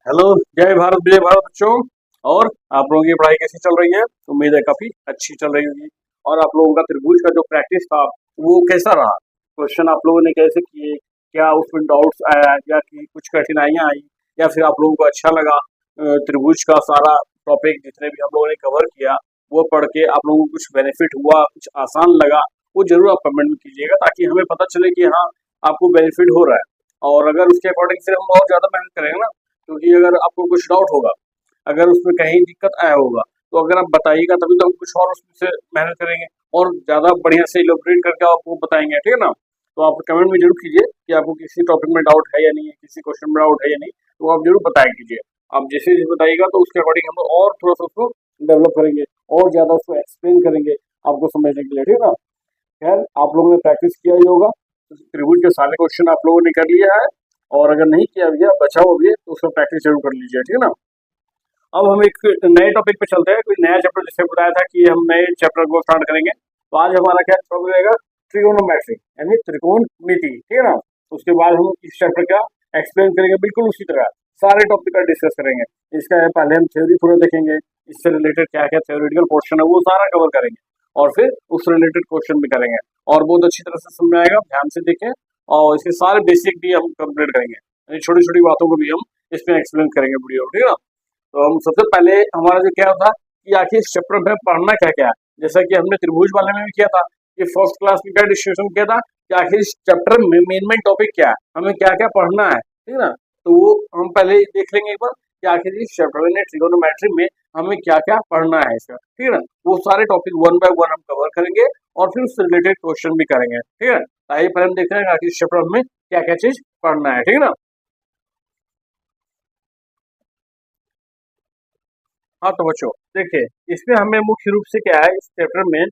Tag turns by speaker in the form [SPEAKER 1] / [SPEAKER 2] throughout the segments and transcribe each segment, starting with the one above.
[SPEAKER 1] Hello. जय भारत बच्चों। और आप लोगों की पढ़ाई कैसी चल रही है? उम्मीद है काफी अच्छी चल रही होगी। और आप लोगों का त्रिभुज का जो प्रैक्टिस था वो कैसा रहा? क्वेश्चन आप लोगों ने कैसे किए? क्या उसमें डाउट्स आया या कि कुछ कठिनाइयां आई, या फिर आप लोगों को अच्छा लगा? त्रिभुज का सारा टॉपिक जितने भी हम लोगों ने कवर किया वो पढ़ के आप लोगों को कुछ बेनिफिट हुआ, कुछ आसान लगा? वो जरूर आप कमेंट में कीजिएगा ताकि हमें पता चले कि हाँ, आपको बेनिफिट हो रहा है। और अगर उसके अकॉर्डिंग फिर हम और ज्यादा मेहनत करेंगे ना, क्योंकि अगर आपको कुछ डाउट होगा, अगर उसमें कहीं दिक्कत आया होगा, तो अगर आप बताइएगा तभी तो हम कुछ और उसमें से मेहनत करेंगे और ज़्यादा बढ़िया से इलैबोरेट करके आपको बताएँगे, ठीक है ना? तो आप कमेंट में ज़रूर कीजिए कि आपको किसी टॉपिक में डाउट है या नहीं है, किसी क्वेश्चन में डाउट है या नहीं, तो आप ज़रूर बताया कीजिए। आप जैसे-जैसे बताइएगा तो उसके अकॉर्डिंग हम लोग और थोड़ा-सा उसको डेवलप करेंगे और ज़्यादा उसको एक्सप्लेन करेंगे आपको समझने के लिए, ठीक है ना? खैर, आप लोगों ने प्रैक्टिस किया ही होगा, तो त्रिभुज के सारे क्वेश्चन आप लोगों ने कर लिया है, और अगर नहीं किया भैया, बचा हुआ भी है, तो उसका प्रैक्टिस जरूर कर लीजिए, ठीक है ना? अब हम एक नए टॉपिक पे चलते हैं। कोई नया चैप्टर, जैसे बताया था कि हम नए चैप्टर को स्टार्ट करेंगे, तो आज हमारा क्या टॉपिक रहेगा? ट्रिगोनोमेट्री, यानी त्रिकोणमिति, ठीक है ना? उसके बाद हम इस चैप्टर का एक्सप्लेन करेंगे बिल्कुल उसी तरह, सारे टॉपिक का डिस्कस करेंगे। इसका पहले हम थ्योरी पूरा देखेंगे, इससे रिलेटेड क्या क्या थ्योरेटिकल पोर्शन है वो सारा कवर करेंगे, और फिर उससे रिलेटेड क्वेश्चन भी करेंगे, और बहुत अच्छी तरह से समझ में आएगा, ध्यान से देखें। और इसके सारे बेसिक भी हम कंप्लीट करेंगे, यानी छोटी छोटी बातों को भी हम इसमें एक्सप्लेन करेंगे वीडियो, ठीक है ना? तो हम सबसे पहले हमारा जो क्या था कि आखिर इस चैप्टर में पढ़ना क्या क्या है, जैसा कि हमने त्रिभुज वाले में भी किया था कि फर्स्ट क्लास में क्या डिस्कशन किया था कि आखिर इस चैप्टर में मेन टॉपिक क्या है, हमें क्या क्या पढ़ना है, ठीक है ना? तो वो हम पहले देख लेंगे एक बार कि आखिर इस चैप्टर में ट्रिगोनोमेट्री में हमें क्या क्या पढ़ना है इसका, ठीक है ना? वो सारे टॉपिक वन बाय वन हम कवर करेंगे, और फिर उससे रिलेटेड क्वेश्चन भी करेंगे, ठीक है? तो आइए पहले हम देखते हैं कि आखिर इस चैप्टर में क्या क्या चीज पढ़ना है, ठीक है ना? हाँ तो बच्चों, देखिए, इसमें हमें मुख्य रूप से क्या है, इस चैप्टर में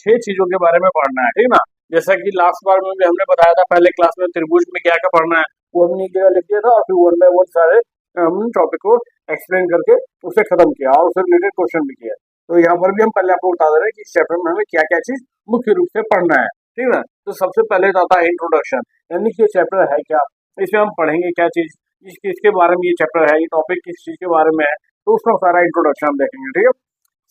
[SPEAKER 1] 6 चीजों के बारे में पढ़ना है, ठीक है ना? जैसा कि लास्ट बार में भी हमने बताया था, पहले क्लास में त्रिभुज में क्या क्या पढ़ना है वो हमने एक जगह लिख दिया था, और फिर वन बाय वन सारे हम टॉपिक को एक्सप्लेन करके उसे खत्म किया और उससे रिलेटेड क्वेश्चन भी किया। तो यहाँ पर भी हम पहले आपको बता दे रहे हैं कि इस चैप्टर में हमें क्या क्या चीज मुख्य रूप से पढ़ना है, ठीक है ना? तो सबसे पहले तो आता है इंट्रोडक्शन, यानी कि ये चैप्टर है क्या, इसमें हम पढ़ेंगे क्या चीज, किसके बारे में ये चैप्टर है, ये टॉपिक किस चीज के बारे में है, तो उसका सारा इंट्रोडक्शन हम देखेंगे, ठीक है?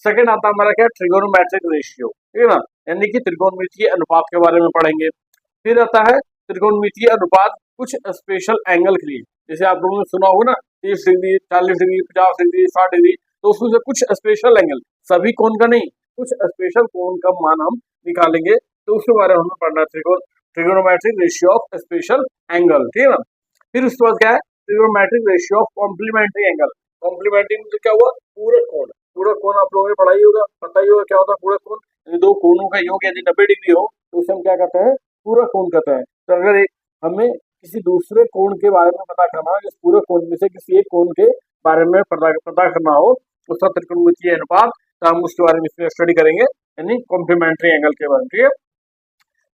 [SPEAKER 1] सेकंड आता है हमारा क्या, ट्रिगोनोमेट्रिक रेशियो, ठीक है ना? यानी कि त्रिकोणमितीय अनुपात के बारे में पढ़ेंगे। फिर आता है त्रिकोणमितीय अनुपात कुछ स्पेशल एंगल के लिए, जैसे आप लोगों ने सुना होगा ना, 30 डिग्री, 40 डिग्री, 50 डिग्री, 60 डिग्री, तो उसमें से कुछ स्पेशल एंगल, सभी कोण का नहीं, कुछ स्पेशल कोण का मान हम निकालेंगे, तो उसके बारे में हमें पढ़ना है, trigonometric ratio of special angle, ठीक है ना? फिर उसके बाद क्या है, trigonometric ratio of complementary angle. Complementary मतलब क्या हुआ, पूरक कोण। पूरक कोण आप लोगों ने पढ़ाई होगा, पता ही होगा क्या होता है पूरक कोण। यदि दो कोणों का योग यदि 90 डिग्री हो तो उसे हम क्या कहते हैं, पूरक कोण कहते हैं। तो अगर हमें किसी दूसरे कोण के बारे में पता करना हो, इस पूरक कोण में से किसी एक कोण के बारे में पता करना हो, उसका त्रिकोणमितीय अनुपात, तो हम उसके बारे में इसमें स्टडी करेंगे, यानी कॉम्प्लीमेंट्री एंगल के बारे में, ठीक है?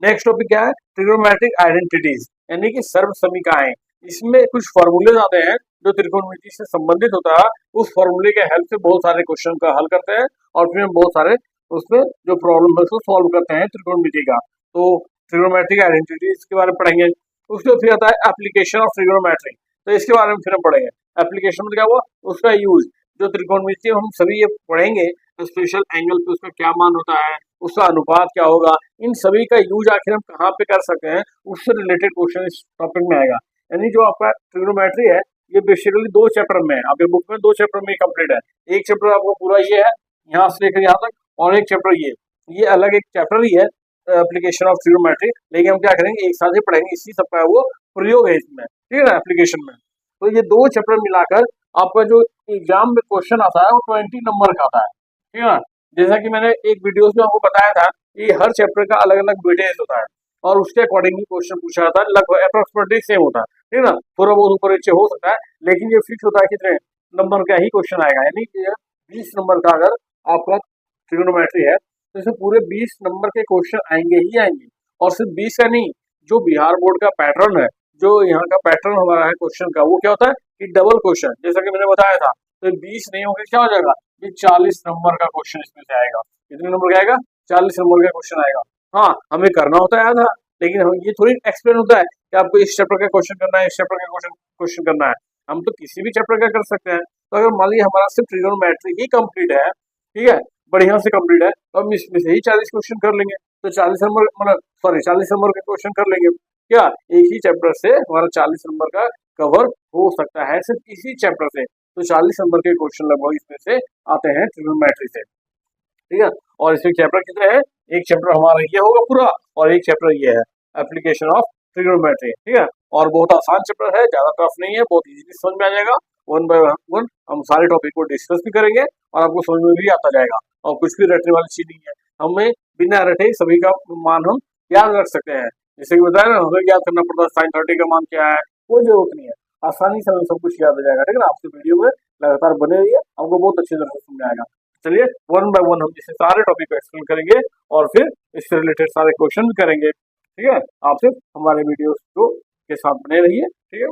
[SPEAKER 1] नेक्स्ट टॉपिक क्या है, ट्रिग्नोमेट्रिक आइडेंटिटीज, यानी कि सर्व समीकरण। इसमें कुछ फॉर्मूले आते हैं जो त्रिकोणमिति से संबंधित होता है, उस फॉर्मूले के हेल्प से बहुत सारे क्वेश्चन का हल करते हैं, और फिर हम बहुत सारे उसमें जो प्रॉब्लम है उसको सॉल्व करते हैं त्रिकोणमिति का। तो ट्रिग्नोमेट्रिक आइडेंटिटीज के बारे में पढ़ेंगे। उसके फिर आता है एप्लीकेशन ऑफ ट्रिग्नोमेट्री, तो इसके बारे में फिर हम पढ़ेंगे। एप्लीकेशन में क्या हुआ, उसका यूज, जो त्रिकोणमिति हम सभी ये पढ़ेंगे, स्पेशल एंगल पे उसका क्या मान होता है, उसका अनुपात क्या होगा, इन सभी का यूज आखिर हम कहाँ पे कर सकते हैं, उससे रिलेटेड क्वेश्चन इस टॉपिक में आएगा। यानी जो आपका ट्रिग्नोमेट्री है, ये बेसिकली 2 चैप्टर में है, आपके बुक में 2 चैप्टर में कंप्लीट है। एक चैप्टर आपको पूरा ये है, यहाँ से लेकर यहाँ तक, और एक चैप्टर ये अलग एक चैप्टर ही है, एप्लीकेशन ऑफ ट्रिग्नोमेट्री, लेकिन हम क्या करेंगे, एक साथ ही पढ़ेंगे, इसी सब का वो प्रयोग है इसमें, ठीक है ना, एप्लीकेशन में। तो ये 2 चैप्टर मिलाकर आपका जो एग्जाम में क्वेश्चन आता है वो 20 नंबर का आता है, ठीक है ना? जैसा कि मैंने एक वीडियो में आपको बताया था कि हर चैप्टर का अलग अलग वेटेज होता है, और उसके अकॉर्डिंग ही क्वेश्चन पूछा जाता है, लगभग अप्रोक्सीमेटली सेम होता है, ठीक है ना? थोड़ा बहुत ऊपर नीचे हो सकता है, लेकिन ये फिक्स होता है कितने नंबर का ही क्वेश्चन आएगा, यानी कि 20 नंबर का अगर आपका ट्रिग्नोमेट्री है, तो इसमें पूरे 20 नंबर के क्वेश्चन आएंगे ही आएंगे। और सिर्फ 20 का नहीं, जो बिहार बोर्ड का पैटर्न है, जो यहाँ का पैटर्न हमारा है क्वेश्चन का, वो क्या होता है कि डबल क्वेश्चन, जैसा कि मैंने बताया था। तो 20 नहीं होगा, क्या हो जाएगा, ये 40 नंबर का क्वेश्चन इसमें से आएगा। कितने नंबर का आएगा, 40 नंबर का क्वेश्चन आएगा। हाँ, हमें करना होता है आधा, लेकिन हम ये थोड़ी एक्सप्लेन होता है कि आपको इस चैप्टर का क्वेश्चन करना है, इस चैप्टर का क्वेश्चन क्वेश्चन करना है। हम तो किसी भी चैप्टर का कर सकते हैं। तो अगर मान लीजिए हमारा सिर्फ ट्रिग्नोमेट्री ही कंप्लीट है, ठीक है, बढ़िया से कंप्लीट है, तो हम इसमें से ही 40 क्वेश्चन कर लेंगे। तो 40 नंबर मतलब सॉरी 40 नंबर के क्वेश्चन कर लेंगे। क्या एक ही चैप्टर से हमारा 40 नंबर का कवर हो सकता है सिर्फ इसी चैप्टर से। तो 40 नंबर के क्वेश्चन लगभग इसमें से आते हैं ट्रिग्नोमेट्री से, ठीक है। और इसमें चैप्टर कितने हैं, एक चैप्टर हमारा ये होगा पूरा और एक चैप्टर ये है एप्लीकेशन ऑफ ट्रिग्नोमेट्री, ठीक है। और बहुत आसान चैप्टर है, ज्यादा टफ नहीं है, बहुत इजीली समझ में आ जाएगा। वन बाय वन हम सारे टॉपिक को डिस्कस भी करेंगे और आपको समझ में भी आता जाएगा। और कुछ भी रटने वाली चीज नहीं है, हमें बिना रटे सभी का मान हम याद रख सकते हैं। जैसे कि बताया ना, हमें याद करना पड़ता है साइन 30 का मान क्या है, कोई जरूरत नहीं है, आसानी से हमें सब कुछ याद हो जाएगा, ठीक है ना। आपसे वीडियो में लगातार बने रहिए, आपको बहुत अच्छी तरह से समझ आएगा। चलिए वन बाय वन हम इसे सारे टॉपिक को एक्सप्लेन करेंगे और फिर इससे रिलेटेड सारे क्वेश्चन भी करेंगे, ठीक है। आप सिर्फ हमारे वीडियोस को के साथ बने रहिए, ठीक है।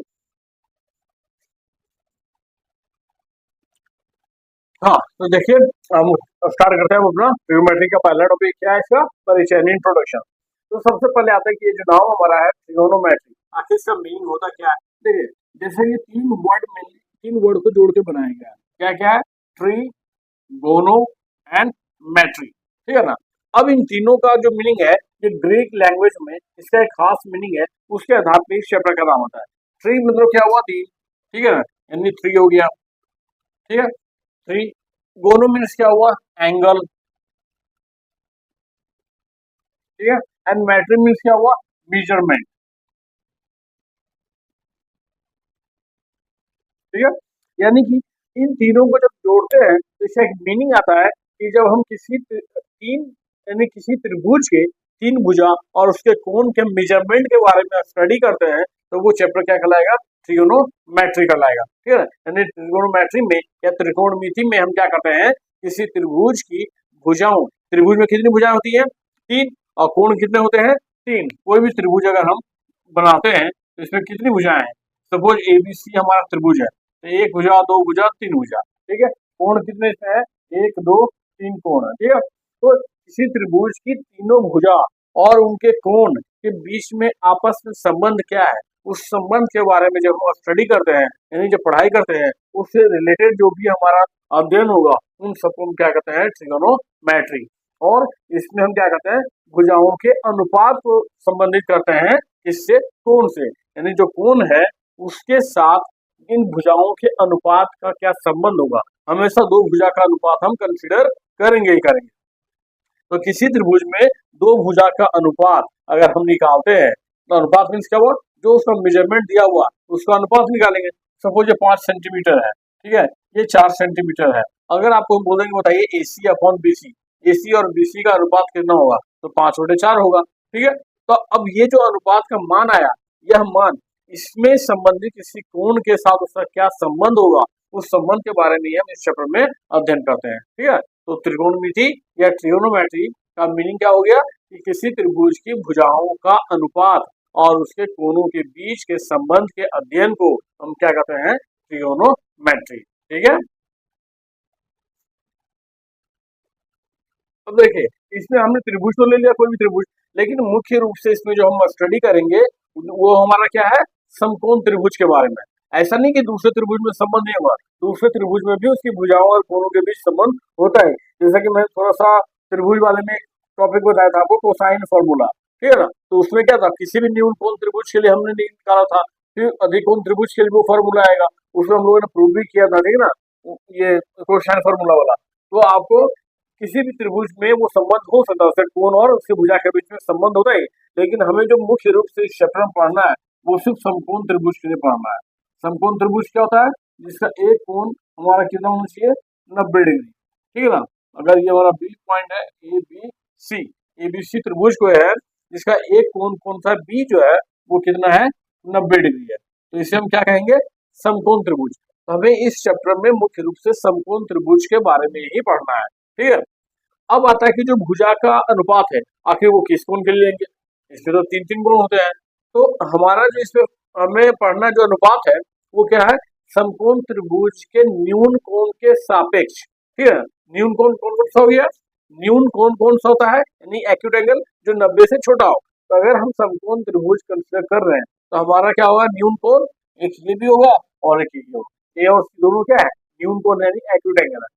[SPEAKER 1] हाँ तो देखिए, हम स्टार्ट करते हैं अपना ट्रिग्नोमेट्री का पहला टॉपिक क्या है, इसका परिचय इंट्रोडक्शन। तो सबसे पहले आता है कि ये जो नाम हमारा है ट्रिगोनोमेट्री, आखिर इसका मीनिंग होता क्या है। देखिए जैसे ये तीन वर्ड को जोड़ के बनाया गया है, क्या क्या है, ट्री, गोनो एंड मैट्री, ठीक है ना। अब इन तीनों का जो मीनिंग है, ये ग्रीक लैंग्वेज में इसका एक खास मीनिंग है, उसके आधार पर इस चैप्टर का नाम होता है। ट्री मतलब क्या हुआ, तीन, ठीक है ना, यानी थ्री हो गया, ठीक है, थ्री। गोनो मीन्स क्या हुआ, एंगल, ठीक है। एंड मैट्री मीन्स क्या हुआ, मेजरमेंट, ठीक है। यानी कि इन तीनों को जब जोड़ते हैं तो इसका एक मीनिंग आता है कि जब हम तीन यानी किसी त्रिभुज के तीन भुजा और उसके कोण के मेजरमेंट के बारे में स्टडी करते हैं तो वो चैप्टर क्या कहलाएगा, ट्रिगोनोमेट्री कहलाएगा, ठीक है। यानी ट्रिगोनोमेट्री में या त्रिकोणमिति में हम क्या करते हैं, किसी त्रिभुज की भुजाओं, त्रिभुज में कितनी भुजाएं होती है, तीन, और कोण कितने होते हैं, तीन। कोई भी त्रिभुज अगर हम बनाते हैं तो इसमें कितनी भुजाएं हैं, सपोज एबीसी हमारा त्रिभुज है, तो एक भुजा, दो भुजा, तीन भुजा, ठीक है। कोण कितने इसमें है, एक, दो, तीन कोण है, ठीक है। तो किसी त्रिभुज की तीनों भुजा और उनके कोण के बीच में आपस में संबंध क्या है, उस संबंध के बारे में जब हम स्टडी करते हैं, यानी जब पढ़ाई करते हैं, उससे रिलेटेड जो भी हमारा अध्ययन होगा उन सबको हम क्या कहते हैं, ट्रिगोनोमेट्री। और इसमें हम क्या कहते हैं, भुजाओं के अनुपात को संबंधित करते हैं, इससे कोण से, यानी जो कोण है उसके साथ इन भुजाओं के अनुपात का क्या संबंध होगा। हमेशा दो भुजा का अनुपात हम कंसीडर करेंगे ही करेंगे। तो किसी त्रिभुज में दो भुजा का अनुपात अगर हम निकालते हैं तो अनुपात मीन्स क्या हुआ, जो उसका मेजरमेंट दिया हुआ उसका अनुपात निकालेंगे। सपोज ये 5 सेंटीमीटर है, ठीक है, ये 4 सेंटीमीटर है। अगर आपको हम बोलेंगे बताइए AC अपॉन BC, AC और BC का अनुपात कितना होगा, तो 5/4 होगा, ठीक है। तो अब ये जो अनुपात का मान आया, यह मान इसमें संबंधित किसी कोण के साथ उसका क्या संबंध होगा, उस संबंध के बारे में हम इस चैप्टर में अध्ययन करते हैं, ठीक है। तो त्रिकोणमिति या ट्रिगोनोमेट्री का मीनिंग क्या हो गया कि किसी त्रिभुज की भुजाओं का अनुपात और उसके कोणों के बीच के संबंध के अध्ययन को हम क्या कहते हैं, ट्रिगोनोमेट्री, ठीक है। अब देखिए इसमें हमने त्रिभुज तो ले लिया, कोई भी त्रिभुज, लेकिन मुख्य रूप से इसमें जो हम स्टडी करेंगे वो हमारा क्या है, समकोण त्रिभुज के बारे में। ऐसा नहीं कि दूसरे त्रिभुज में संबंध नहीं होगा, दूसरे त्रिभुज में भी उसकी भुजाओं और कोणों के बीच संबंध होता है। जैसा कि मैं थोड़ा सा त्रिभुज वाले में टॉपिक बताया था आपको, कोसाइन फॉर्मूला, ठीक है ना। तो उसमें क्या था, किसी भी न्यून कोण त्रिभुज के लिए हमने निकाला था, फिर अधिक कोण त्रिभुज के लिए वो फॉर्मूला आएगा, उसमें हम लोगों ने प्रूव भी किया था, ठीक है ना, ये कोसाइन फॉर्मूला वाला। तो आपको किसी भी त्रिभुज में वो संबंध हो सकता है, उसके कोण और उसकी भुजा के बीच में संबंध होता है। लेकिन हमें जो मुख्य रूप से इस चैप्टर में पढ़ना है वो सिर्फ समकोण त्रिभुज के लिए पढ़ना है। समकोण त्रिभुज क्या होता है, जिसका एक कोण हमारा कितना होना चाहिए, 90 डिग्री, ठीक है ना। अगर ये हमारा बी पॉइंट है ABC त्रिभुज को है, जिसका एक कोण कौन सा बी जो है वो कितना है, 90 डिग्री है, तो इसे हम क्या कहेंगे, समकोण त्रिभुज। तो हमें इस चैप्टर में मुख्य रूप से समकोण त्रिभुज के बारे में ही पढ़ना है, ठीक है। अब आता है कि जो भुजा का अनुपात है, आखिर वो किस कोण के लिए लेंगे, इसमें तो तीन तीन कोण होते हैं। तो हमारा जो इसमें हमें पढ़ना जो अनुपात है वो क्या है, समकोण त्रिभुज के न्यून कोण के सापेक्ष, ठीक है। न्यून कोण कौन कौन सा हो गया, न्यून कोण कौन सा होता है, यानी एक्यूट एंगल जो 90 से छोटा हो। तो अगर हम समकोण त्रिभुज कंसीडर कर रहे हैं तो हमारा क्या होगा, न्यून कोण एक ये भी होगा और एक ये होगा। ए और सी दोनों क्या है, न्यून कोण यानी एक्यूट एंगल है।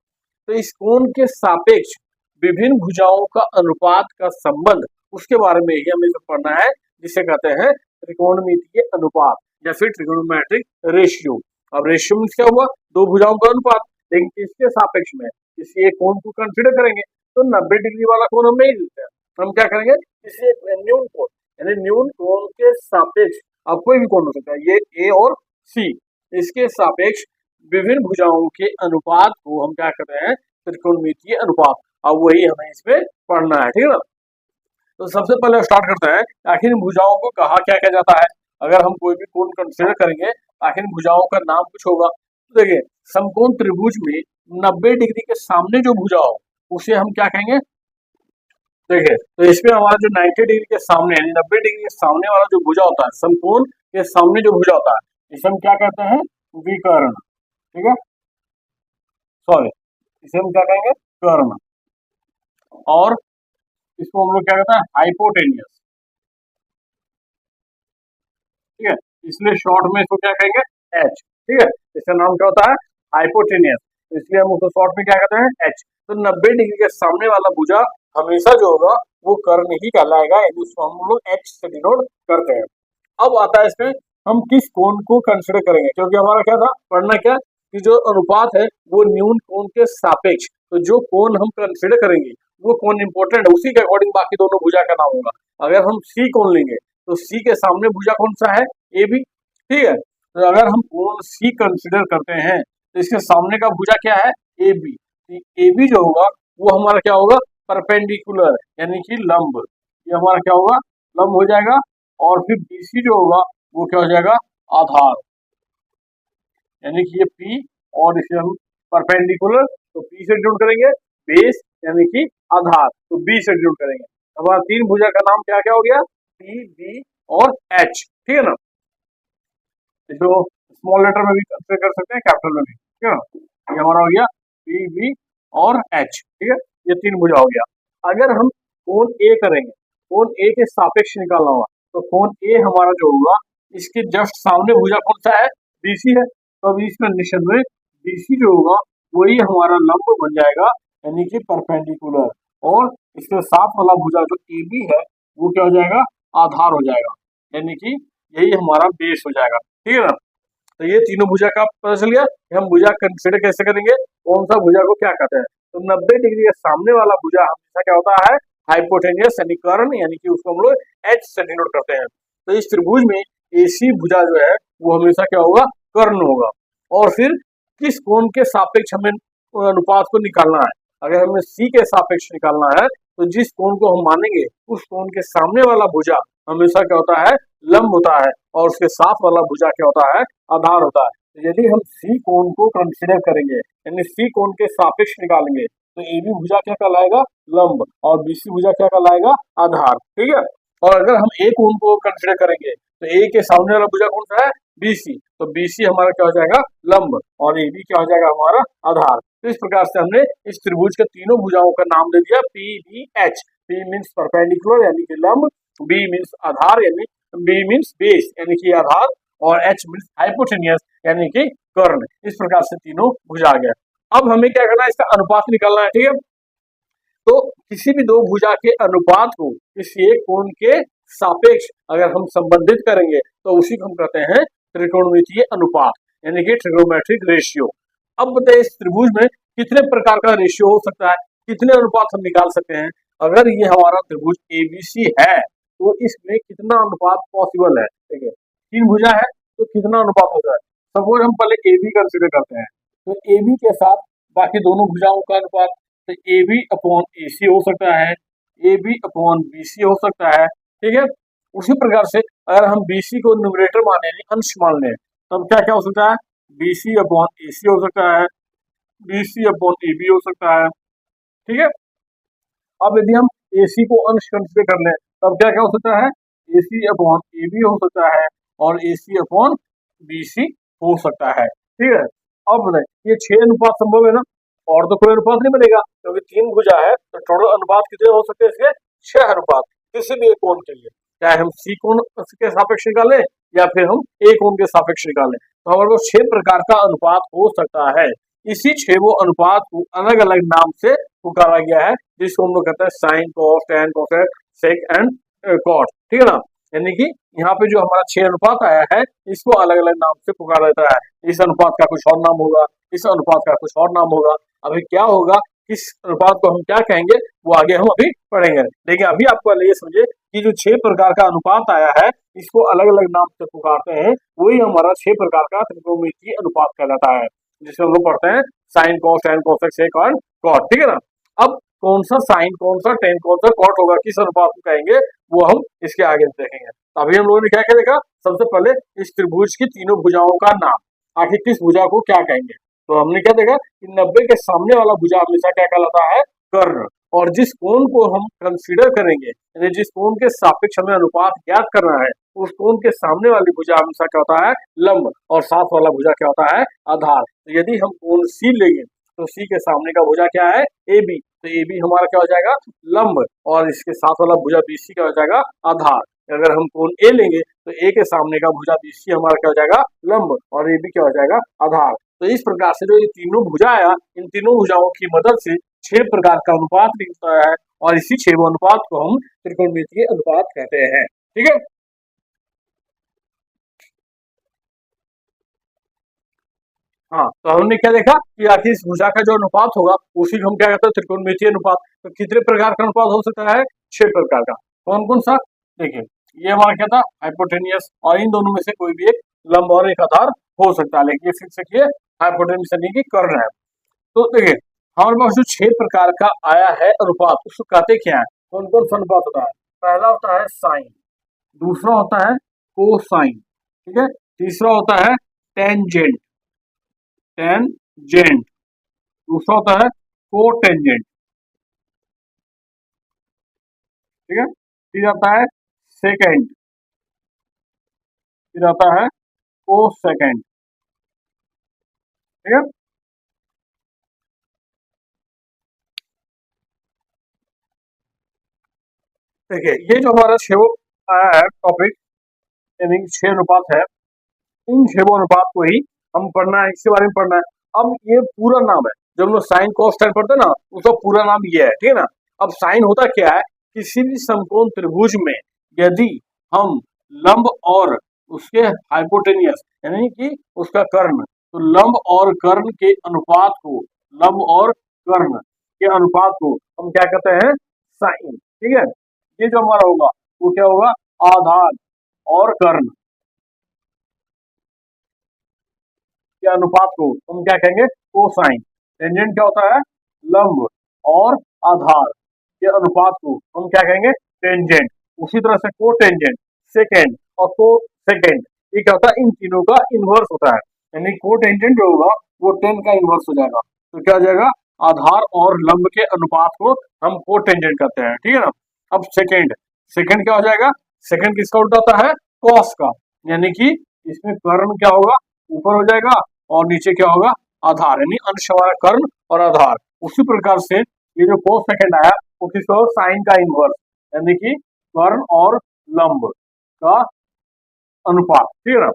[SPEAKER 1] तो इस कोण के सापेक्ष विभिन्न भुजाओं का अनुपात का संबंध, उसके बारे में ही हमें पढ़ना है, जिसे कहते हैं त्रिकोणमितीय अनुपात या फिर ट्रिगोनोमेट्रिक रेशियो। अब रेशियो मीन्स क्या हुआ, दो भुजाओं का अनुपात, लेकिन किसके सापेक्ष में, किसी एक कोण को कंसिडर करेंगे तो 90 डिग्री वाला कोण हम नहीं लेते हैं, हम क्या करेंगे, किसी एक न्यून कोण यानी न्यून कोण के सापेक्ष, अब कोई भी कोण हो सकता है, ये ए और सी, इसके सापेक्ष विभिन्न भुजाओं के अनुपात को हम क्या करते हैं, त्रिकोणमितीय अनुपात। अब वही हमें इसमें पढ़ना है, ठीक है ना। तो सबसे पहले स्टार्ट करते हैं, आखिर इन भुजाओं को कहा क्या कहा जाता है। अगर हम कोई भी कोण कंसिडर करेंगे, आखिर भुजाओं का नाम कुछ होगा। तो देखिए, समकोण त्रिभुज में 90 डिग्री के सामने जो भुजा हो उसे हम क्या कहेंगे, देखिए तो इसमें हमारा जो 90 डिग्री के सामने यानी 90 डिग्री के सामने वाला जो भुजा होता है, समकोण के सामने जो भुजा होता है, इसे हम क्या कहते हैं, विकर्ण, ठीक है, सॉरी, इसे हम क्या कहेंगे, कर्ण। और इसको हम लोग क्या कहते हैं, हाइपोटेनियस, ठीक है, इसलिए शॉर्ट में इसको क्या कहेंगे, एच, ठीक है, इसका नाम क्या होता है, हाइपोटेनियस, तो इसलिए हम उसको शॉर्ट में क्या कहते हैं, एच। तो 90 डिग्री के सामने वाला भुजा हमेशा जो होगा वो कर्ण ही कहलाएगा, यानी उसको हम लोग एच से डिनोट करते हैं। अब आता है इसमें हम किस कोण को कंसिडर करेंगे, क्योंकि हमारा क्या था पढ़ना, क्या कि जो अनुपात है वो न्यून कोण के सापेक्ष, तो जो कोण हम कंसिडर करेंगे वो कोण इंपॉर्टेंट है, उसी के अकॉर्डिंग बाकी दोनों भुजा का नाम होगा। अगर हम सी कोण लेंगे तो सी के सामने भुजा कौन सा है, ए बी, ठीक है, तो अगर हम कोण सी कंसिडर करते हैं तो इसके सामने का भुजा क्या है, ए बी, ए बी जो होगा वो हमारा क्या होगा, परपेंडिकुलर यानी कि लंब, ये हमारा क्या होगा, लंब हो जाएगा। और फिर बीसी जो होगा वो क्या हो जाएगा, आधार, यानी कि ये पी, और इसे हम परपेंडिकुलर तो पी से डिनोट करेंगे, बेस यानी कि आधार तो बी से डिनोट करेंगे। हमारा तीन भुजा का नाम क्या क्या हो गया, पी बी और एच, ठीक है ना। जो स्मॉल लेटर में भी कंसिडर कर सकते हैं, कैपिटल में भी, ठीक है ना। ये हमारा हो गया पी बी और एच, ठीक है, ये तीन भुजा हो गया। अगर हम कोण ए करेंगे, कोण ए के सापेक्ष निकालना होगा, तो कोण ए हमारा जो होगा इसके जस्ट सामने भुजा कौन सा है, बीसी है, तो अभी इस कंडीशन में बीसी जो होगा वही हमारा लंब बन जाएगा, यानी कि परपेंडिकुलर, और इसके साथ वाला भुजा जो ए बी है वो क्या हो जाएगा, आधार हो जाएगा, यानी कि यही हमारा बेस हो जाएगा, ठीक है ना। तो ये तीनों भुजा का पता चल गया कि हम भुजा कंसिडर कैसे करेंगे, कौन सा भुजा को क्या कहते हैं। तो 90 डिग्री के सामने वाला भुजा हमेशा क्या होता है, हाइपोटेनियस यानी कर्ण, यानी कि उसको हम लोग एच से डिनोट करते हैं। तो इस त्रिभुज में एसी भुजा जो है वो हमेशा क्या होगा, कर्ण होगा। और फिर किस कोण के सापेक्ष हमें अनुपात को निकालना है, अगर हमें सी के सापेक्ष निकालना है तो जिस कोण को हम मानेंगे उस कोण के सामने वाला भुजा हमेशा क्या होता है, लंब होता है, और उसके साथ वाला भुजा क्या होता है, आधार होता है। तो यदि हम सी कोण को कंसिडर करेंगे यानी सी कोण के सापेक्ष निकालेंगे तो ए बी भुजा क्या कहलाएगा, लंब, और बीसी भुजा क्या कहलाएगा, आधार, ठीक है। और अगर हम ए कोण को कंसिडर करेंगे तो ए के सामने वाला भुजा कौन सा है, बीसी, तो बीसी हमारा क्या हो जाएगा, लंब, और ए बी क्या हो जाएगा, हमारा आधार। तो इस प्रकार से हमने इस त्रिभुज के तीनों भुजाओं का नाम दे दिया P B H. P means perpendicular यानी कि लंब, बी मीन्स आधार यानी बी मीन्स बेस यानी कि आधार, और एच मीन्स हाइपोटेनियस यानी कि कर्ण। इस प्रकार से तीनों भुजा आ गया। अब हमें क्या करना है, इसका अनुपात निकालना है, ठीक है। तो किसी भी दो भुजा के अनुपात को किसी एक कोण के सापेक्ष अगर हम संबंधित करेंगे तो उसी को हम कहते हैं त्रिकोणमितीय अनुपात, यानी कि ट्रिगोनोमेट्रिक रेशियो। अब बताइए इस त्रिभुज में कितने प्रकार का रेशियो हो सकता है, कितने अनुपात हम निकाल सकते हैं। अगर ये हमारा त्रिभुज एबीसी है तो इसमें कितना अनुपात पॉसिबल है, देखिए तीन भुजा है तो कितना अनुपात होता है। सपोज हम पहले ए बी कंसिडर करते हैं, तो ए बी के साथ बाकी दोनों भुजाओं का अनुपात, तो ए बी अपॉन ए सी हो सकता है, A B upon B C हो सकता है, ठीक है। उसी प्रकार से अगर हम बी सी को न्यूमरेटर माने अंश मान लें तब क्या क्या हो सकता है, बी सी अपॉन ए सी हो सकता है, B C upon A B हो सकता है, ठीक है। अब यदि हम ए सी को अंश कंसिडर कर लें तब क्या क्या हो सकता है, ए सी अपॉन ए बी हो सकता है, और ए सी अपॉन बी सी हो सकता है, ठीक है। अब बताइए ये 6 अनुपात संभव है ना, और तो कोई अनुपात नहीं बनेगा क्योंकि तीन भुजा है, तो टोटल अनुपात कितने हो सकते हैं इसके, 6 अनुपात किसी भी एक कोण के लिए, चाहे हम सी कोण के सापेक्ष निकालें या फिर हम ए कोण के सापेक्ष निकालें, तो हमारे पास 6 प्रकार का अनुपात हो सकता है। इसी 6 अनुपात को अलग अलग नाम से पुकारा गया है, जिसको हम लोग कहते हैं sine, cos, tan, cosec, sec and cot, ठीक है ना। यानी कि यहाँ पे जो हमारा 6 अनुपात आया है, इसको अलग अलग नाम से पुकारा जाता है। इस अनुपात का कुछ और नाम होगा, इस अनुपात का कुछ और नाम होगा। अभी क्या होगा, किस अनुपात को हम क्या कहेंगे, वो आगे हम अभी पढ़ेंगे। लेकिन अभी आपको पहले ये समझे कि जो 6 प्रकार का अनुपात आया है, इसको अलग अलग नाम से पुकारते हैं, वही हमारा 6 प्रकार का त्रिकोणमितीय अनुपात कहलाता है, जिसमें हम लोग पढ़ते हैं साइन, कॉस, टैन, कोसेक, सेक और कॉट, ठीक है ना। अब कौन सा साइन, कौन सा टेन, कौन सा कॉट होगा, किस अनुपात को कहेंगे, वो हम इसके आगे देखेंगे। अभी हम लोगों ने क्या क्या देखा, सबसे पहले इस त्रिभुज की तीनों भुजाओं का नाम, आखिर किस भुजा को क्या कहेंगे। तो हमने क्या देखा कि 90 के सामने वाला भुजा हमेशा क्या कहलाता है, कर्ण। और जिस कोण को हम कंसीडर करेंगे, यानी जिस कोण के सापेक्ष हमें अनुपात ज्ञात करना है, उस कोण के सामने वाली भुजा हमेशा क्या होता है, लंब, और साथ वाला भुजा क्या होता है, आधार। तो यदि हम कोण सी लेंगे, तो सी के सामने का भुजा क्या है, ए बी, तो ए बी हमारा क्या हो जाएगा, लंब, और इसके साथ वाला भुजा बी सी क्या हो जाएगा, आधार। अगर हम कोण ए लेंगे, तो ए के सामने का भुजा बी सी हमारा क्या हो जाएगा, लंब, और ए बी क्या हो जाएगा, आधार। तो इस प्रकार से जो ये तीनों भुजा आया, इन तीनों भुजाओं की मदद से 6 प्रकार का अनुपात निकलता है, और इसी 6 अनुपात को हम त्रिकोणमितीय अनुपात कहते हैं, ठीक है। हाँ, तो हमने क्या देखा कि आखिर इस भुजा का जो अनुपात होगा, उसी को हम क्या कहते हैं, त्रिकोणमितीय अनुपात। तो कितने प्रकार का अनुपात हो सकता है, 6 प्रकार का। कौन कौन सा, देखिए, ये हमारा क्या था, हाइपोटेनियस, और इन दोनों में से कोई भी एक लंब और एक आधार हो सकता है। लेकिन फिर से हाइपोटेनियस यानी कि कर्ण है। तो देखिए, हमारे पास जो 6 प्रकार का आया है अनुपात, उसको कहते क्या है, कौन कौन सा अनुपात होता है। पहला होता है साइन, दूसरा होता है कोसाइन, ठीक है, तीसरा होता है टेंजेंट, टेंजेंट, दूसरा होता है कोटेंजेंट, ठीक है, फिर आता है सेकेंड, फिर आता है कोसेकेंड, ठीक है। देखिए, ये जो हमारा 6 आया है टॉपिक, यानी 6 अनुपात है, इन 6 अनुपात को ही हम पढ़ना है, इसके बारे में पढ़ना है। अब ये पूरा नाम है, जब हम लोग साइन कॉस टेन पढ़ते हैं ना, उसका पूरा नाम ये है, ठीक है ना। अब साइन होता क्या है, किसी भी समकोण त्रिभुज में यदि हम लंब और उसके हाइपोटेनियस यानी कि उसका कर्ण, तो लंब और कर्ण के अनुपात को, लंब और कर्ण के अनुपात को हम क्या कहते हैं, साइन, ठीक है। ये जो हमारा होगा वो क्या होगा, आधार और कर्ण के अनुपात को हम क्या कहेंगे, कोसाइन। टेंजेंट क्या होता है, लंब और आधार के अनुपात को हम क्या कहेंगे, टेंजेंट। उसी तरह से कोटेंजेंट, सेकेंड और कोसेकेंड, ये क्या होता है, इन तीनों का इनवर्स होता है। यानी कोटेंजेंट जो होगा वो टेन का इनवर्स हो जाएगा, तो क्या हो जाएगा, आधार और लंब के अनुपात को हम कोटेंजेंट कहते हैं, ठीक है ना। अब सेकेंड, सेकेंड क्या हो जाएगा, सेकेंड किसका उल्टा होता है, कॉस का, यानी कि इसमें कर्ण क्या होगा, ऊपर हो जाएगा, और नीचे क्या होगा, आधार, यानी अंश हमारा कर्ण और आधार। उसी प्रकार से ये जो कोस सेकंड आया, वो किसका, साइन का इनवर्स, यानी कि कर्ण और लंब का अनुपात, ठीक है ना।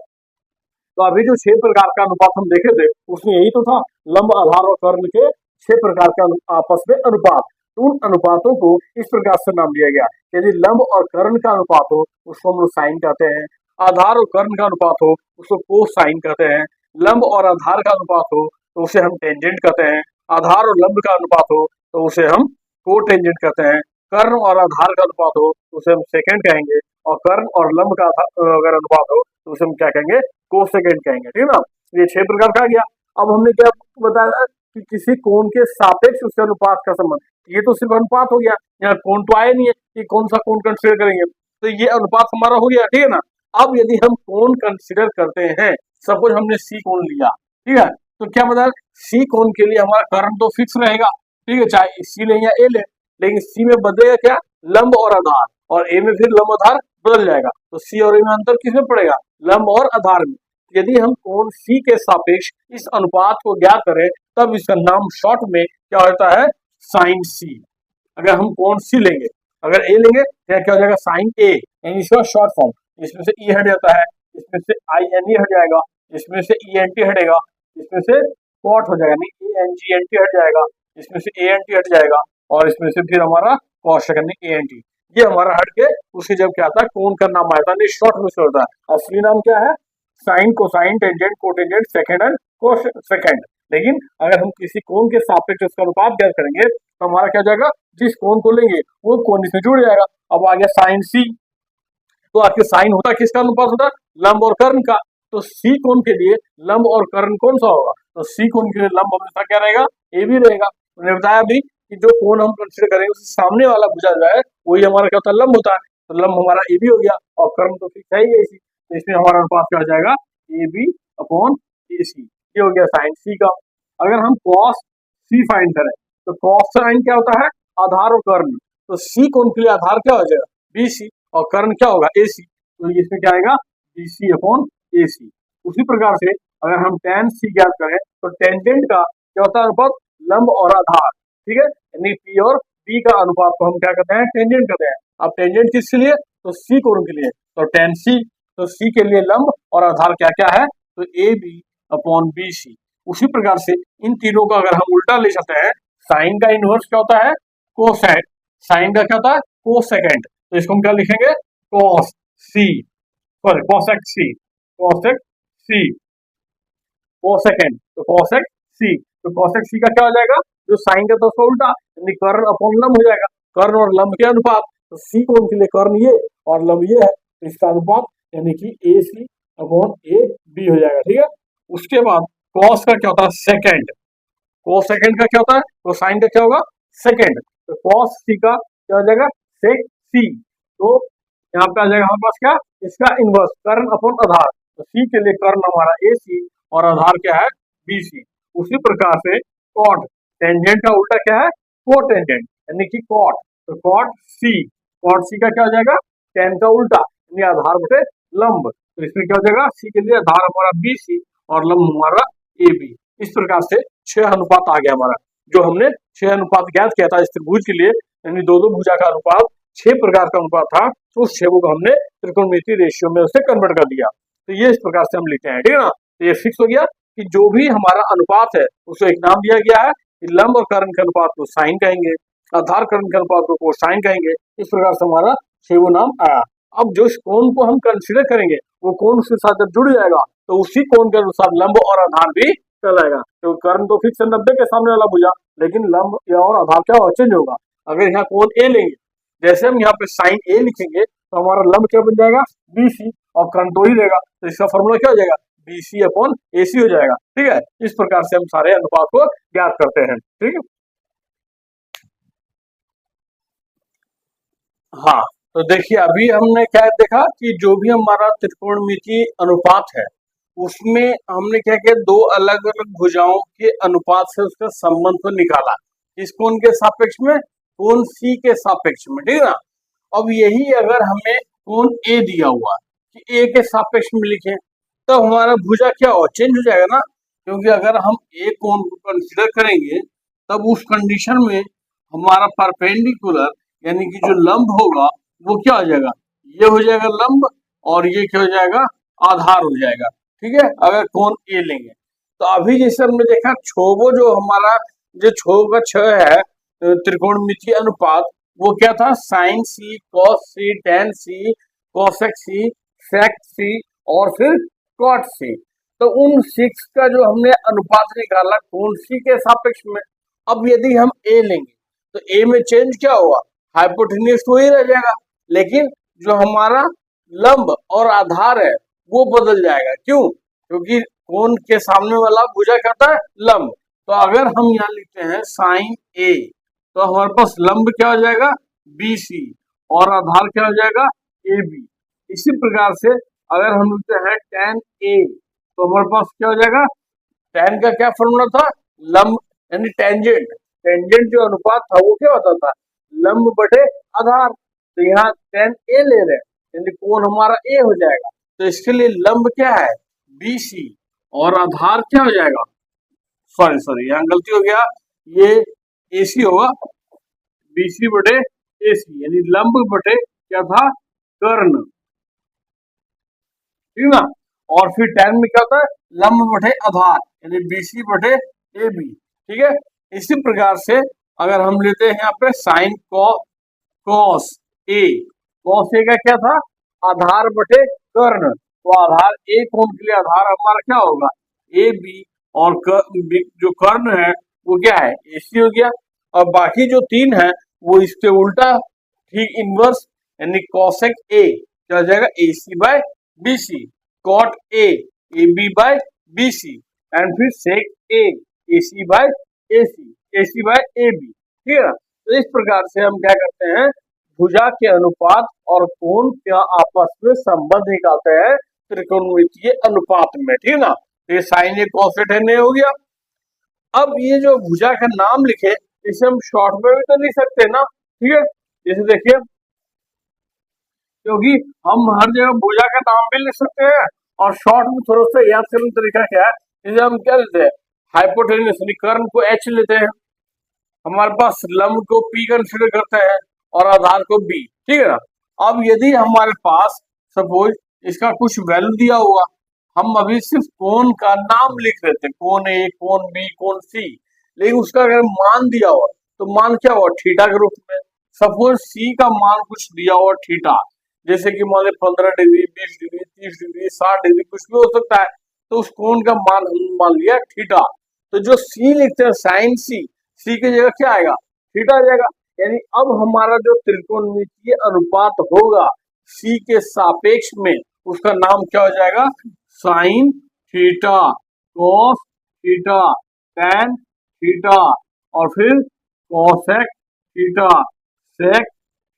[SPEAKER 1] तो अभी जो 6 प्रकार का अनुपात हम देखे थे, उसमें यही तो था, लंब, आधार और कर्ण के 6 प्रकार का आपस में अनुपात। तो उन अनुपातों को इस प्रकार से नाम दिया गया, यदि लंब और कर्ण का अनुपात हो, उसको हम लोग साइन कहते हैं। आधार और कर्ण का अनुपात हो, उसको कोसाइन कहते हैं। लंब और आधार का अनुपात हो, तो उसे हम टेंजेंट कहते हैं। आधार और लंब का अनुपात हो, तो उसे हम कोटेंजेंट कहते हैं। कर्ण और आधार का अनुपात हो, तो उसे हम सेकेंड कहेंगे, और कर्ण और लंब का अगर अनुपात हो, तो उसे हम क्या कहेंगे, कोसेकेंड कहेंगे, ठीक है ना। ये 6 प्रकार का आ गया। अब हमने क्या बताया कि किसी कोण के सापेक्ष उसके अनुपात का संबंध, ये तो सिर्फ अनुपात हो गया, यहाँ कोण तो आया नहीं है कि कौन सा कोण कंसिडर करेंगे, तो ये अनुपात हमारा हो गया, ठीक है ना। अब यदि हम कोण कंसिडर करते हैं, सपोज हमने सी कोण लिया, ठीक है, तो क्या बताया, सी कोण के लिए हमारा कर्ण तो फिक्स रहेगा, ठीक है, चाहे सी ले या ए ले, लेकिन सी में बदलेगा क्या, लंब और आधार, और ए में फिर लंब आधार बदल जाएगा, तो सी और ए में अंतर किसमें पड़ेगा, लंब और आधार में। यदि हम कोण सी के सापेक्ष इस अनुपात को ज्ञात करें, तब इसका नाम शॉर्ट में क्या होता है, साइन सी। अगर हम कोण सी लेंगे, अगर ए लेंगे तो क्या हो जाएगा, साइन ए, यानी इसका शॉर्ट फॉर्म, इसमें से ई हट जाता है, इसमें से INE हट जाएगा, इसमें से ENT हटेगा, इसमें से कॉट हो जाएगा, नहीं ANGNT हट जाएगा, इसमें से ANT हट जाएगा, और इसमें से फिर हमारा कॉस यानी ANT, ये हमारा हट के उसकी जब क्या आता है कौन का नाम आता है, शॉर्ट में से होता है। असली नाम क्या है, sine, cosine, tangent, cotangent, secant and cosecant. लेकिन अगर हम किसी कोण के सापेक्ष उसका अनुपात ज्ञात करेंगे तो हमारा क्या जाएगा, जिस कोण को लेंगे वो कोण इसमें जुड़ जाएगा। अब आ गया साइन सी, तो आपके साइन होता है किसका अनुपात होता है, लंब और कर्ण का। तो सी कोण के लिए लंब और कर्ण कौन सा होगा, तो सी कोण के लिए लंब हमेशा क्या रहेगा, ए भी रहेगा। मैंने बताया अभी कि जो कोण हम कंसीडर करेंगे उससे सामने वाला भुजा जो है वही हमारा क्या होता है, लंब होता है। तो लंब हमारा ए बी हो गया, और कर्ण तो फिक्स है ही, तो इसमें हमारा अनुपात क्या हो जाएगा, ए बी अपॉन ए सी, ये हो गया साइन सी का। अगर हम कॉस सी फाइंड करें तो कॉस साइन क्या होता है, आधार और कर्ण। तो सी कोण के लिए आधार क्या हो जाएगा, बी सी, और कर्ण क्या होगा, ए सी, तो इसमें क्या आएगा, बी सी अपॉन ए सी। उसी प्रकार से अगर हम tan सी ज्ञात करें तो टेंजेंट का क्या होता है अनुपात, लंब और आधार, ठीक है, यानी पी और बी का अनुपात को हम क्या कहते हैं, टेंजेंट कहते हैं। अब टेंजेंट किसके लिए, तो सी कोण के लिए, तो tan सी, तो सी के लिए लंब और आधार क्या क्या है, तो A B upon B C. उसी प्रकार से इन तीनों का अगर हम उल्टा ले सकते हैं, साइन का इनवर्स क्या होता है, कोसेक, साइन का क्या होता है, कोसेकेंड, तो इसको हम क्या लिखेंगे, cos सी, सॉरी कोसेक सी, कोसेक सी, कोसेकेंड, तो कोसेक सी, तो कोसेक सी का क्या हो जाएगा, जो साइन का तो उसका उल्टा, यानी कर्ण अपॉन लंब हो जाएगा, कर्ण और लंब के अनुपात, तो सी कोण के लिए कर्ण ये और लंब ये है, तो इसका अनुपात यानी कि ए सी अपॉन ए बी हो जाएगा, ठीक है। उसके बाद कॉस का क्या होता है, सेकेंड, कोस सेकेंड का क्या होता है, तो साइन का क्या होगा, सेकेंड, तो कॉस सी का क्या हो जाएगा, सेक सी, तो यहाँ पे आ जाएगा हमारे पास क्या, इसका इनवर्स कर्ण अपॉन आधार, तो सी के लिए कर्ण हमारा ए सी और आधार क्या है, बी सी। उसी प्रकार से कॉट, टेंजेंट का उल्टा क्या है, कोटेंजेंट, यानी कि कॉट, तो कॉट सी का क्या हो जाएगा, टेन का उल्टा यानी आधार बटे लंब, तो इसमें क्या हो जाएगा, सी के लिए आधार हमारा बी सी और लंब हमारा ए बी। इस प्रकार से 6 अनुपात आ गया हमारा, जो हमने 6 अनुपात ज्ञात किया था इस त्रिभुज के लिए, यानी दो भुजा का अनुपात 6 प्रकार का अनुपात था, तो उस 6 को हमने त्रिकोणमितीय रेशियो में उसे कन्वर्ट कर दिया। तो ये इस प्रकार से हम लिखते हैं, ठीक है ना। तो ये फिक्स हो गया कि जो भी हमारा अनुपात है उसको एक नाम दिया गया है, कि लंब और कर्ण के अनुपात को साइन कहेंगे, आधार कर्ण के अनुपात को कोसाइन कहेंगे। इस प्रकार से हमारा 6 नाम आया। अब जो इस कोण को हम कंसीडर करेंगे वो कोण उसके साथ जब जुड़ जाएगा तो उसी कोण के अनुसार लंब और आधार भी कहलाएगा। तो कर्ण तो फिक्स है 90 के सामने वाला भुजा, लेकिन लंब या और आधार क्या होगा, चेंज होगा। अगर यहाँ कोण ए लेंगे, जैसे हम यहाँ पे साइन ए लिखेंगे तो हमारा लंब क्या बन जाएगा, बी सी, और कर्ण तो ही रहेगा, तो इसका फॉर्मूला क्या हो जाएगा, बी सी अपॉन ए सी हो जाएगा, ठीक है। इस प्रकार से हम सारे अनुपात को ज्ञात करते हैं, ठीक है। हाँ, तो देखिए अभी हमने क्या देखा कि जो भी हमारा त्रिकोणमितीय अनुपात है उसमें हमने क्या किया, दो अलग अलग भुजाओं के अनुपात से उसका संबंध को निकाला, इस कोण के सापेक्ष में, कोण सी के सापेक्ष में, ठीक है ना। अब यही अगर हमें कोण ए दिया हुआ कि ए के सापेक्ष में लिखें तो हमारा भुजा क्या हो, चेंज हो जाएगा ना, क्योंकि अगर हम ए कोण को कंसीडर करेंगे तब उस कंडीशन में हमारा परपेंडिकुलर यानी कि जो लंब होगा वो क्या हो जाएगा, ये हो जाएगा लंब, और ये क्या हो जाएगा, आधार हो जाएगा, ठीक है, अगर कोण ए लेंगे। तो अभी जैसे हमने देखा छोगो जो हमारा जो छो का छ है त्रिकोणमितीय अनुपात, वो क्या था, साइन सी, कॉस सी, टेन सी, कोसेक सी, सेक सी और फिर कॉट सी। तो उन 6 का जो हमने अनुपात निकाला कोण सी के सापेक्ष में, अब यदि हम ए लेंगे तो ए में चेंज क्या होगा, हाइपोटेन्यूज तो ही रह जाएगा, लेकिन जो हमारा लंब और आधार है वो बदल जाएगा। क्यों, क्योंकि कोण के सामने वाला भुजा कहता है लंब। तो अगर हम यहाँ लिखते हैं साइन ए तो हमारे पास लंब क्या हो जाएगा, बी सी, और आधार क्या हो जाएगा, ए बी। इसी प्रकार से अगर हम लिखते हैं टेन ए तो हमारे पास क्या हो जाएगा, टेन का क्या फॉर्मूला था, लंब यानी टेंजेंट, टेंजेंट जो अनुपात था वो क्या होता था, लंब बटे आधार। तो यहाँ टेन ए ले रहे हैं यानी कोण हमारा ए हो जाएगा, तो इसके लिए लंब क्या है, बी सी, और आधार क्या हो जाएगा, सॉरी यहाँ गलती हो गया, ये ए सी होगा, बी सी बटे ए सी, यानी लंब बटे क्या था, कर्ण, ठीक ना। और फिर tan में क्या होता है, लंब बटे आधार, यानी BC बटे AB, ठीक है। इसी प्रकार से अगर हम लेते हैं यहाँ पे sine cos A, cos A का क्या था, आधार बटे कर्ण, तो आधार ए कोण के लिए आधार हमारा क्या होगा, AB, और जो कर्ण है वो क्या है, AC हो गया। और बाकी जो तीन है वो इसके उल्टा, ठीक इनवर्स, यानी कॉसेक ए क्या हो जाएगा, AC by BC, cot A AB by BC, and फिर sec A AC by AC by AB, ठीक है ना। तो इस प्रकार से हम क्या करते हैं, भुजा के अनुपात और कोण का आपस में संबंध निकालते हैं त्रिकोणमितीय अनुपात में, ठीक है ना। तो ये sign A cos A tan ए हो गया। अब ये जो भुजा का नाम लिखे, इसे हम शॉर्ट में भी तो लिख सकते हैं ना, ठीक है। जैसे देखिए, क्योंकि हम हर जगह भुजा का नाम भी लिख सकते हैं, और शॉर्ट में थोड़ा सा याद करने तरीका क्या है, जैसे हम क्या लेते हैं, हाइपोटेन्यूस यानी कर्ण को H लेते हैं, हमारे पास लंब को P कंसिडर करते हैं, और आधार को B, ठीक है ना। अब यदि हमारे पास सपोज इसका कुछ वैल्यू दिया हुआ, हम अभी सिर्फ कोण का नाम लिख लेते हैं, कोण A, कोण B, कोण C, लेकिन उसका अगर मान दिया हुआ तो मान क्या हुआ, थीटा के रूप में। सपोज C का मान कुछ दिया हुआ थीटा, जैसे कि मान लीजिए 15 डिग्री, 20 डिग्री, 30 डिग्री, 60 डिग्री, कुछ भी हो सकता है, तो उस कोण का मान हम मान लिया थीटा। तो जो C लिखते हैं साइन C की जगह क्या आएगा, थीटा आ जाएगा। यानी अब हमारा जो त्रिकोणमितीय अनुपात होगा C के सापेक्ष में, उसका नाम क्या हो जाएगा, sine theta, cos theta, tan theta, और फिर cosec theta, sec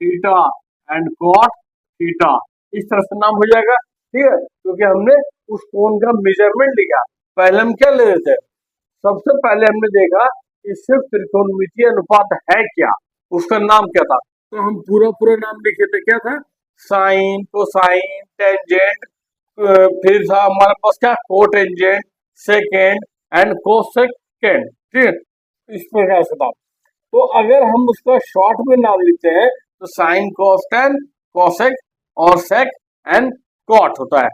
[SPEAKER 1] theta, and cot theta, इस तरह से नाम हो जाएगा, ठीक है। क्योंकि हमने उस कोण का मेजरमेंट लिया। पहले हम क्या ले लेते हैं, सबसे पहले हमने देखा कि सिर्फ त्रिकोणमितीय अनुपात है क्या, उसका नाम क्या था, तो हम पूरा पूरा नाम लिखे थे, क्या था, साइन, कोसाइन, टेंजेंट, फिर था हमारे पास क्या, कोटेंजेंट, सेकेंड, एंड कोसेकेंड, ठीक है। इस प्रकार से था। तो अगर हम उसका शॉर्ट में नाम लिखते हैं तो साइन कॉस टेन, कॉसेक और सेक एंड कॉट होता है।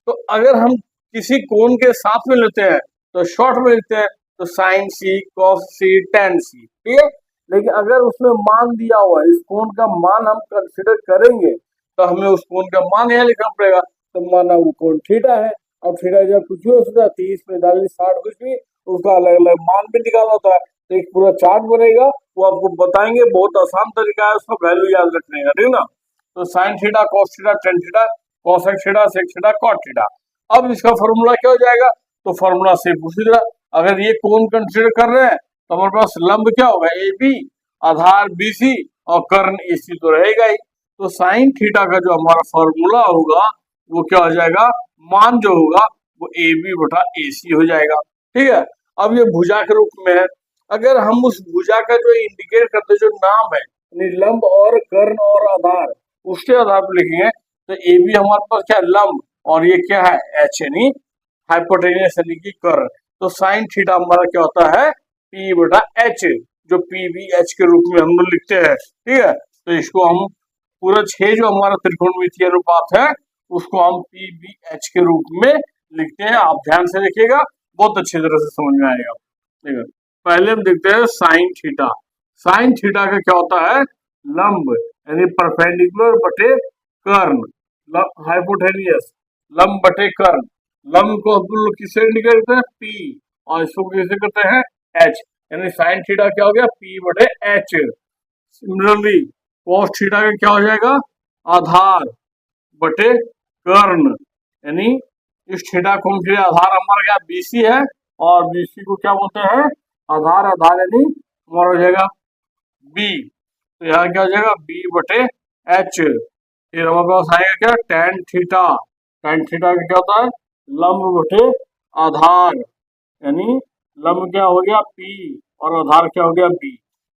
[SPEAKER 1] तो अगर हम किसी कोण के साथ में लेते हैं तो शॉर्ट में लिखते हैं तो साइन सी, कॉस सी, टेन सी, ठीक है। लेकिन अगर उसमें मान दिया हुआ है, इस कोण का मान हम कंसिडर करेंगे, तो हमें उस कोण का मान यहाँ लिखना पड़ेगा। तो माना वो कोण थीटा है, और थीटा जब कुछ भी हो सकता है, 30, 45, 60, कुछ भी, उसका अलग अलग मान भी निकालना होता है। तो एक पूरा चार्ट बनेगा, वो आपको बताएंगे, बहुत आसान तरीका है उसका वैल्यू याद रखने का, ठीक है ना। तो sine theta, cos theta, tan theta, cosec theta, sec theta, cot theta. अब इसका फॉर्मूला क्या हो जाएगा, तो फॉर्मूला सिर्फ उसी तरह, अगर ये कोण कंसिडर कर रहे हैं तो हमारे पास लंब क्या होगा, AB, आधार BC, और कर्ण AC तो रहेगा ही। तो साइन थीटा का जो हमारा फॉर्मूला होगा वो क्या हो जाएगा, मान जो होगा वो AB बटा AC हो जाएगा, ठीक है। अब ये भुजा के रूप में है, अगर हम उस भुजा का जो इंडिकेट करते जो नाम है, यानी लंब और कर्ण और आधार, उसके आधार पर लिखेंगे, तो AB हमारे पास क्या है, लंब, और ये क्या है, H, यानी हाइपोटेन्यूस यानी कि कर्ण। तो साइन थीटा हमारा क्या होता है, P बटा H, जो PBH के रूप में हम लोग लिखते हैं, ठीक है। तो इसको हम पूरा 6 जो हमारा त्रिकोणमितीय अनुपात है उसको हम PBH के रूप में लिखते हैं। आप ध्यान से देखिएगा, बहुत अच्छी तरह से समझ में आएगा, ठीक है। पहले हम देखते हैं साइन थीटा। साइन थीटा का क्या होता है, लंब यानी परपेंडिकुलर बटे कर्ण, हाइपोटेनियस, लंब बटे कर्ण। लंब को हम लोग किससे इंडिकेट करते हैं, P, और इसको किससे करते हैं, H, यानी साइन थीटा क्या हो गया, P बटे H। सिमिलरली कॉस थीटा का क्या हो जाएगा, आधार बटे कर्ण, यानी इस थीटा कोण के लिए आधार हमारा क्या BC है, और BC को क्या बोलते हैं, आधार, आधार यानी हमारा हो जाएगा B। तो यहाँ क्या हो जाएगा, B बटे H। फिर हमारे पास आएगा क्या, tan थीटा। tan थीटा का क्या होता है, लंब बटे आधार, यानी लंब क्या हो गया P, और आधार क्या हो गया B।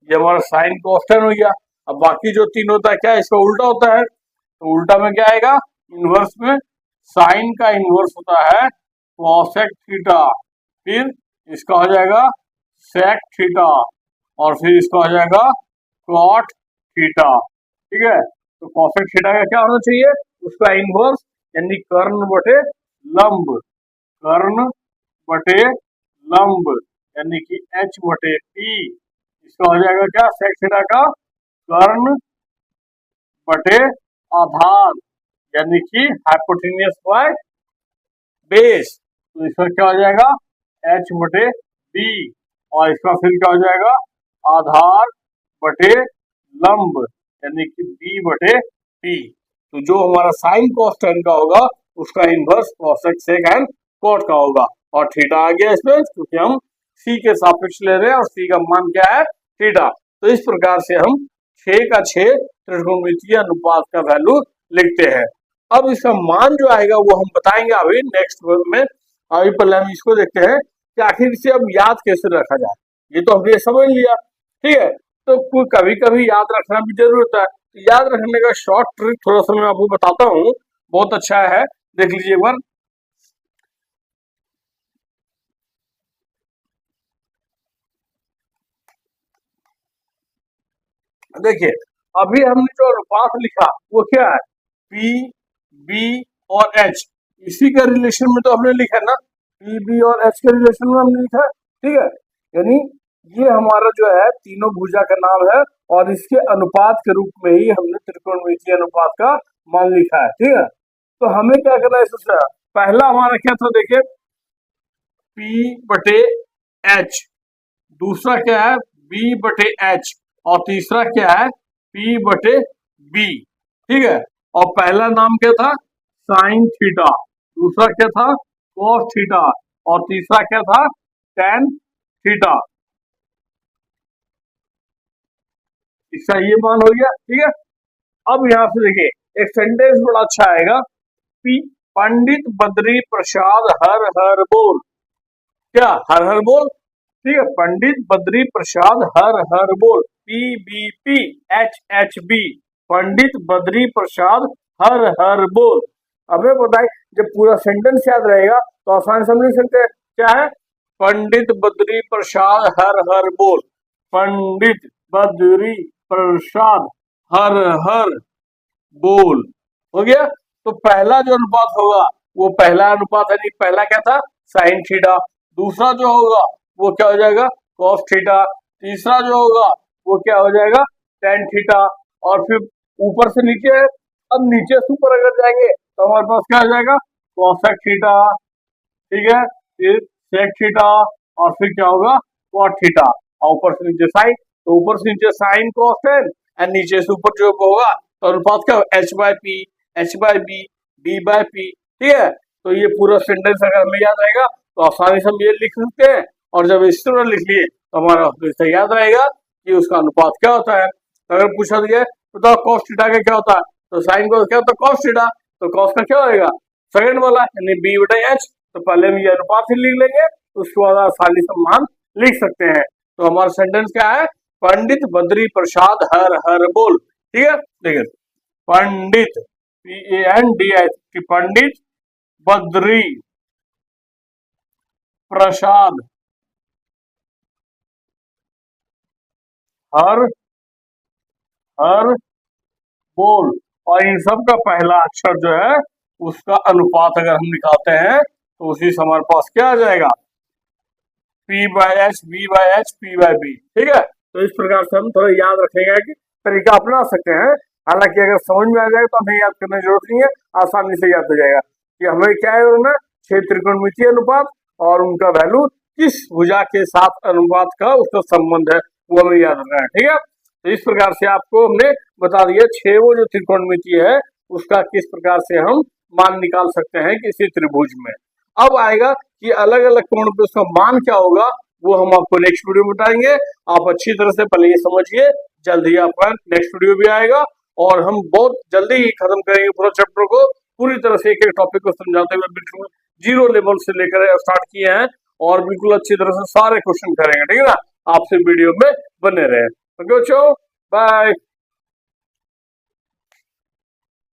[SPEAKER 1] ये हमारा साइन कॉस्टेन हो गया। अब बाकी जो तीन होता है क्या, इसका उल्टा होता है, तो उल्टा में क्या आएगा, इनवर्स में साइन का इनवर्स होता है कॉसेक थीटा, फिर इसका हो जाएगा सेक थीटा, और फिर इसका हो जाएगा कॉट थीटा, ठीक है। तो कॉसेक थीटा का क्या होना चाहिए, उसका इनवर्स, यानी कर्ण बटे लंब, कर्ण बटे लंब यानी कि h बटे p। इसका हो जाएगा क्या सेक थीटा का कर्ण बटे आधार यानी कि हाइपोटेन्यूस बाय बेस। तो इसका क्या हो जाएगा h बटे b और इसका फिर क्या हो जाएगा आधार बटे लंब यानी कि b बटे p। तो जो हमारा साइन cos tan का होगा उसका inverse cosec sec and cot का होगा और थीटा आ गया इसमें क्योंकि हम c के सापेक्ष ले रहे हैं और c का मान क्या है थीटा। तो इस प्रकार से हम 6 का 6 त्रिकोणमितीय अनुपात का वैल्यू लिखते हैं। अब इसका मान जो आएगा वो हम बताएंगे अभी नेक्स्ट में। अभी पहले हम इसको देखते हैं कि आखिर इसे अब याद कैसे रखा जाए। ये तो हमने समझ लिया, ठीक है। तो कभी कभी याद रखना भी जरूरी होता है। तो याद रखने का शॉर्ट ट्रिक थोड़ा सा मैं आपको बताता हूँ, बहुत अच्छा है, देख लीजिए एक बार। देखिए अभी हमने जो अनुपात लिखा वो क्या है P, B और H। इसी का रिलेशन में तो हमने लिखा है ना, P, B और H के रिलेशन में हमने लिखा है, ठीक है। यानी ये हमारा जो है तीनों भुजा का नाम है और इसके अनुपात के रूप में ही हमने त्रिकोणमितीय अनुपात का मान लिखा है, ठीक है। तो हमें क्या करना है इससे, पहला हमारा क्या था देखिए P बटे H, दूसरा क्या है B बटे H और तीसरा क्या है P बटे B, ठीक है। और पहला नाम क्या था साइन थीटा, दूसरा क्या था कॉस थीटा और तीसरा क्या था टेन थीटा। इसका ये मान हो गया, ठीक है। अब यहाँ से देखिए एक सेंटेंस बड़ा अच्छा आएगा, पंडित बद्री प्रसाद हर हर बोल। क्या हर हर बोल, ठीक है। पंडित बद्री प्रसाद हर हर बोल, PBP HHB, पंडित बद्री प्रसाद हर हर बोल। हमें बताइए जब पूरा सेंटेंस याद रहेगा तो आसान समझ नहीं सकते क्या है पंडित बद्री प्रसाद हर हर बोल, पंडित बद्री प्रसाद हर हर बोल, हो गया। तो पहला जो अनुपात होगा वो पहला अनुपात यानी पहला क्या था साइन थीटा, दूसरा जो होगा वो क्या हो जाएगा कॉस थीटा, तीसरा जो होगा वो क्या हो जाएगा टेन थीटा और फिर ऊपर से नीचे है। अब नीचे से ऊपर अगर जाएंगे तो हमारे पास क्या हो जाएगा कॉसेक थीटा, ठीक है, फिर सेक थीटा और फिर क्या होगा कॉट थीटा और ऊपर से नीचे साइन। तो ऊपर से नीचे साइन कॉस टेन एंड नीचे से ऊपर जो होगा तो अनुपात क्या होगा H by P, H by B, B by P, ठीक है। तो ये पूरा सेंटेंस अगर हमें याद रहेगा तो आसानी से हम ये लिख सकते हैं और जब इस तरह लिख लिए तो हमारा इससे याद रहेगा कि उसका अनुपात क्या होता है। तो अगर पूछा गया बताओ कॉस थीटा का क्या होता है तो साइन का क्या होता है कॉस थीटा, तो कॉस का क्या होगा सेकंड वाला यानी B बटा H। तो पहले हम ये अनुपात ही लिख लेंगे उसके बाद आसानी से मान लिख सकते हैं। तो हमारा सेंटेंस क्या है पंडित बद्री प्रसाद हर हर बोल, ठीक है। देखिए पंडित PANDIT पंडित बद्री प्रसाद हर हर बोल और इन सब का पहला अक्षर जो है उसका अनुपात अगर हम निकालते हैं तो उसी से हमारे पास क्या आ जाएगा P by H, B by H, P by B, ठीक है। तो इस प्रकार से हम थोड़ा याद रखेंगे कि तरीका अपना सकते हैं। हालांकि अगर समझ में आ जाएगा तो हमें याद करने की जरूरत नहीं है, आसानी से याद हो जाएगा कि हमें क्या है ना 6 त्रिकोणमितीय अनुपात और उनका वैल्यू किस भुजा के साथ अनुपात का उसका संबंध है वो हमें याद रखना है, ठीक है। तो इस प्रकार से आपको हमने बता दिया 6 वो जो त्रिकोणमितीय है उसका किस प्रकार से हम मान निकाल सकते हैं किसी त्रिभुज में। अब आएगा कि अलग अलग कोण पे उसका मान क्या होगा वो हम आपको नेक्स्ट वीडियो में बताएंगे। आप अच्छी तरह से पहले ये समझिए, जल्द ही आपका नेक्स्ट वीडियो भी आएगा और हम बहुत जल्दी ही खत्म करेंगे पूरा चैप्टर को पूरी तरह से, एक एक टॉपिक को समझाते हुए बिल्कुल जीरो लेवल से लेकर स्टार्ट किए हैं और बिल्कुल अच्छी तरह से सारे क्वेश्चन करेंगे, ठीक है ना। आपसे वीडियो में बने रहे। ओके बच्चों, बाय।